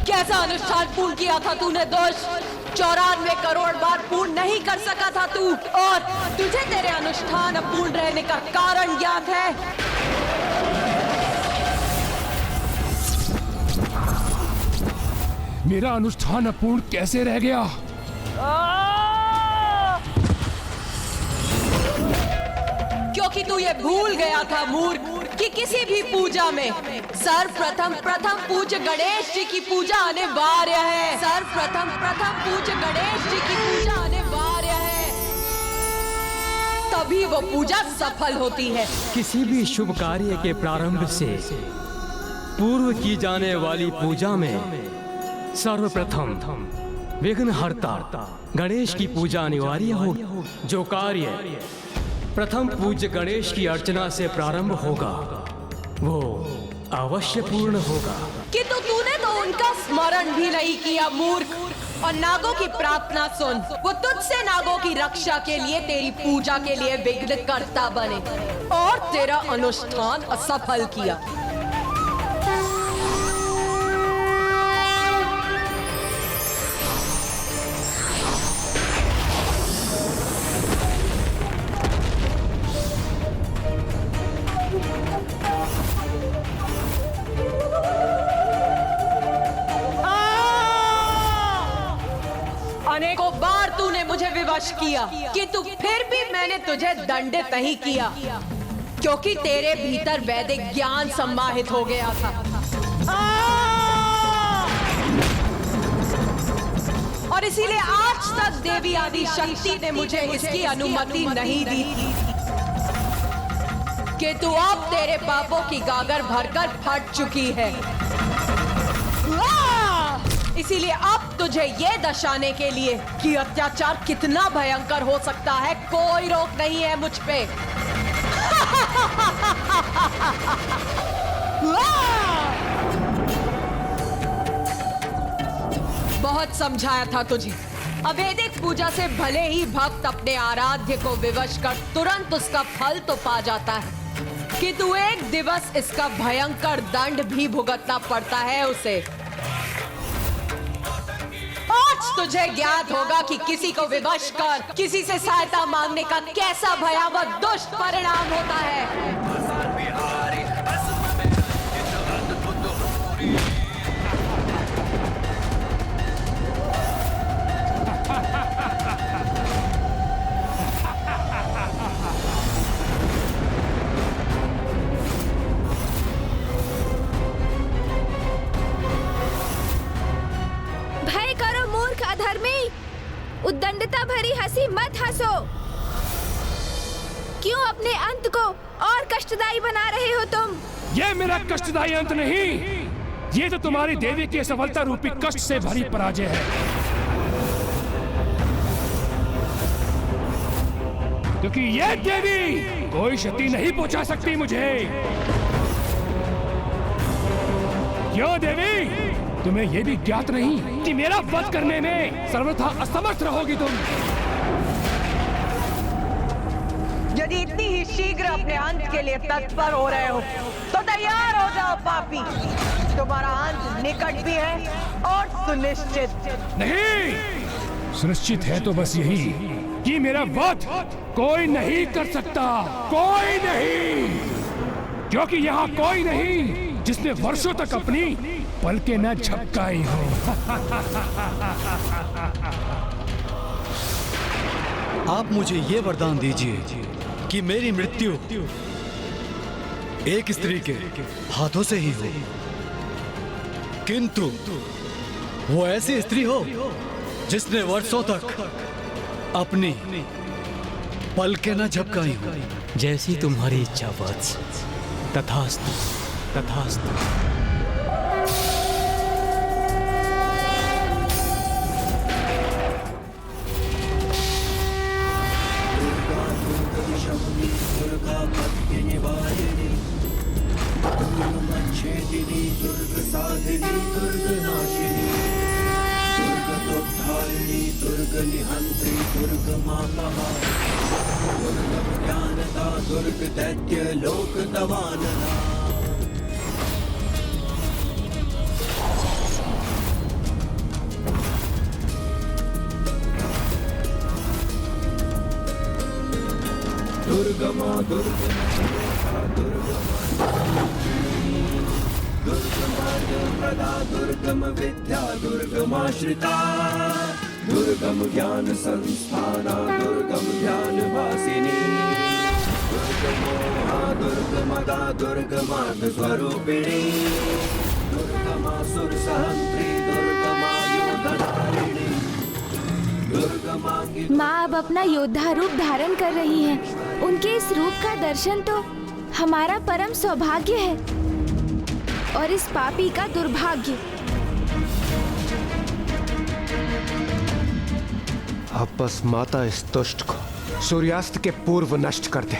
कैसा अनुष्ठान पूर्ण किया था तूने दोष? 94 करोड़ बार पूर्ण नहीं कर सका था तू, और तुझे तेरे अनुष्ठान अपूर्ण रहने का कारण ज्ञात है? मेरा अनुष्ठान अपूर्ण कैसे रह गया? क्योंकि तू ये भूल गया था मूर्ख कि किसी भी पूजा में सर्वप्रथम पूज्य गणेश जी की पूजा अनिवार्य है। सर्वप्रथम पूज्य गणेश जी की पूजा अनिवार्य है, तभी वो पूजा सफल होती है। किसी भी शुभ कार्य के प्रारंभ से पूर्व की जाने वाली पूजा में सर्वप्रथम विघ्नहर्ता गणेश की पूजा अनिवार्य होगी। जो कार्य प्रथम पूज्य गणेश की अर्चना से प्रारंभ होगा वो अवश्य पूर्ण होगा। किंतु तूने तो उनका स्मरण भी नहीं किया मूर्ख। और नागों की प्रार्थना सुन, वो तुझसे नागों की रक्षा के लिए तेरी पूजा के लिए विघ्नकर्ता बने और तेरा अनुष्ठान असफल किया। अनेकों बार तूने मुझे विवश किया, किंतु फिर भी मैंने तुझे दंडित नहीं किया, क्योंकि तेरे भीतर वैदिक ज्ञान सम्माहित हो गया था। और इसीलिए आज तक देवी आदि शक्ति ने मुझे इसकी अनुमति नहीं दी थी कि तू अब तेरे पापों की गागर भरकर फट चुकी है। इसीलिए अब तुझे ये दर्शाने के लिए कि अत्याचार कितना भयंकर हो सकता है, कोई रोक नहीं है मुझ पे। बहुत समझाया था तुझे। अवैदिक पूजा से भले ही भक्त अपने आराध्य को विवश कर तुरंत उसका फल तो पा जाता है, किंतु एक दिवस इसका भयंकर दंड भी भुगतना पड़ता है उसे। तुझे ज्ञात होगा कि किसी को विवश कर किसी से सहायता मांगने का कैसा भयावह दुष्ट परिणाम होता है। उद्दंडता भरी हंसी मत हंसो। क्यों अपने अंत को और कष्टदायी बना रहे हो तुम? ये मेरा कष्टदायी अंत नहीं, ये तो तुम्हारी देवी की सफलता रूपी कष्ट से भरी पराजय है। क्योंकि ये देवी कोई क्षति नहीं पहुंचा सकती मुझे। क्यों देवी, तुम्हें यह भी ज्ञात नहीं कि मेरा वध करने में सर्वथा असमर्थ रहोगी तुम? यदि इतनी ही शीघ्र अपने अंत के लिए तत्पर हो रहे हो तो तैयार हो जाओ पापी, तुम्हारा अंत निकट भी है और सुनिश्चित। नहीं, सुनिश्चित है तो बस यही कि मेरा वध कोई नहीं कर सकता, कोई नहीं, क्योंकि यहाँ कोई नहीं जिसने वर्षों तक अपनी पलकें न झपकाई हो। आप मुझे ये वरदान दीजिए कि मेरी मृत्यु एक स्त्री के हाथों से ही हो, किंतु वो ऐसी स्त्री हो जिसने वर्षों तक अपनी पलकें न झपकाई हो। जैसी तुम्हारी इच्छा वत्स। तथास्तु, तथास्तु। दुर्ग दैत्य लोक दवानना। दुर्गम विद्या दुर्गमाश्रिता दुर्गम ज्ञान संस्थाना दुर्गम ध्यान वासिनी दुर्गमदा दुर्गमार्ग स्वरूपिणी दुर्गमासुर सहंत्री दुर्गमायुधधारिणी दुर्गमांगी। माँ अब अपना योद्धा रूप धारण कर रही हैं। उनके इस रूप का दर्शन तो हमारा परम सौभाग्य है और इस पापी का दुर्भाग्य। अब बस माता इस दुष्ट को सूर्यास्त के पूर्व नष्ट कर दे।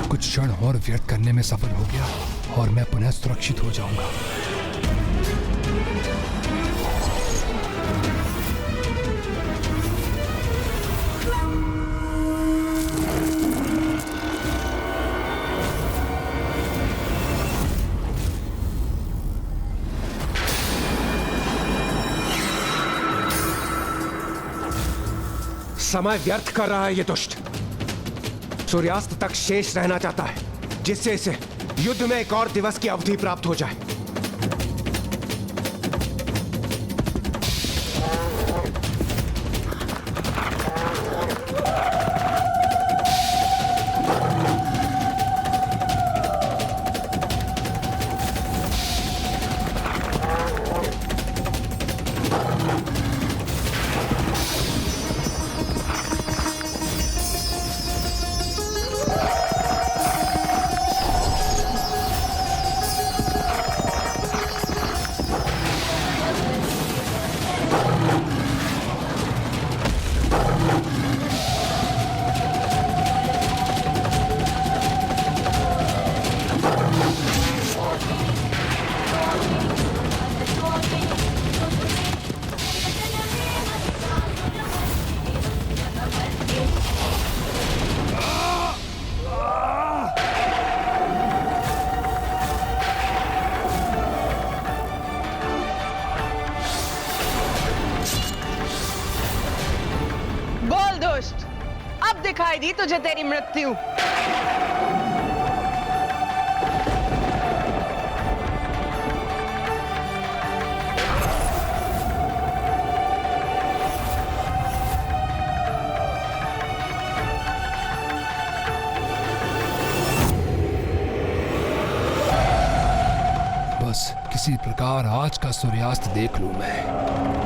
कुछ क्षण और व्यर्थ करने में सफल हो गया और मैं पुनः सुरक्षित हो जाऊंगा। समय व्यर्थ कर रहा है ये दुष्ट। सूर्यास्त तक शेष रहना चाहता है, जिससे इसे युद्ध में एक और दिवस की अवधि प्राप्त हो जाए। अब दिखाई दी तुझे तेरी मृत्यु। बस किसी प्रकार आज का सूर्यास्त देख लूं मैं।